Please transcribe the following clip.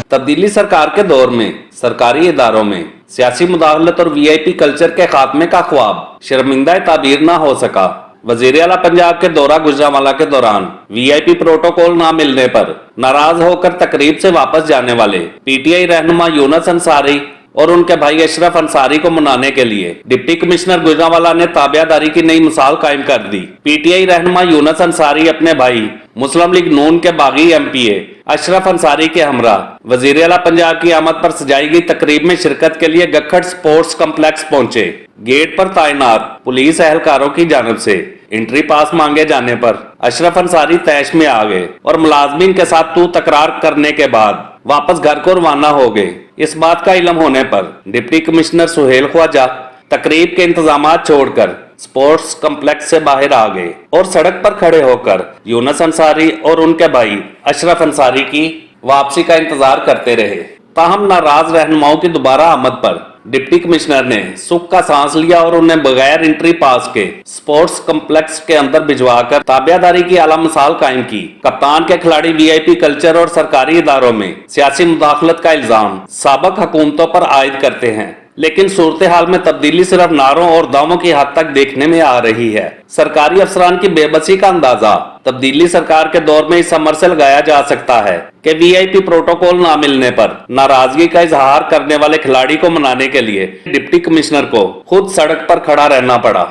تبدیلی سرکار کے دور میں سرکاری اداروں میں سیاسی مداخلت اور وی آئی پی کلچر کے خاتمے کا خواب شرمندہ تعبیر نہ ہو سکا۔ وزیر اعلی پنجاب کے دورہ گوجرانوالہ کے دوران وی آئی پی پروٹوکول نہ ملنے پر ناراض ہو کر تقریب سے واپس جانے والے پی ٹی آئی رہنما یونس انصاری اور ان کے بھائی اشرف انصاری کو منانے کے لیے ڈپٹی کمشنر گوجرانوالہ نے تابعہ داری کی نئی مثال قائم کر دی۔ پی ٹی آئی رہنما یونس انصاری اپنے بھائی مسلم لیگ نون کے باغی ایم پی اے اشرف انصاری کے ہمراہ وزیر اعلی پنجاب کی آمد پر سجائی گئی تقریب میں شرکت کے لیے گکھڑ سپورٹس کمپلیکس پہنچے۔ گیٹ پر تعینات پولیس اہلکاروں کی جانب سے انٹری پاس مانگے جانے پر اشرف انصاری طیش میں آ گئے اور ملازمین کے ساتھ تکرار کرنے کے بعد واپس گھر کو روانہ ہو گئے۔ اس بات کا علم ہونے پر ڈپٹی کمشنر سہیل خواجہ تقریب کے انتظامات چھوڑ کر سپورٹس کمپلیکس سے باہر آ گئے اور سڑک پر کھڑے ہو کر یونس انصاری اور ان کے بھائی اشرف انصاری کی واپسی کا انتظار کرتے رہے۔ تاہم ناراض رہنماؤں کی دوبارہ آمد پر ڈپٹی کمشنر نے سکھ کا سانس لیا اور انہیں بغیر انٹری پاس کے سپورٹس کمپلیکس کے اندر بھجوا کر تابعہ داری کی اعلیٰ مثال قائم کی۔ کپتان کے کھلاڑی وی آئی پی کلچر اور سرکاری اداروں میں سیاسی مداخلت کا الزام سابق حکومتوں پر عائد کرتے ہیں، لیکن صورتحال میں تبدیلی صرف نعروں اور دعووں کی حد تک دیکھنے میں آ رہی ہے۔ سرکاری افسران کی بے بسی کا اندازہ تبدیلی سرکار کے دور میں اس امر سے لگایا جا سکتا ہے کہ وی آئی پی پروٹوکول نہ ملنے پر ناراضگی کا اظہار کرنے والے کھلاڑی کو منانے کے لیے ڈپٹی کمشنر کو خود سڑک پر کھڑا رہنا پڑا۔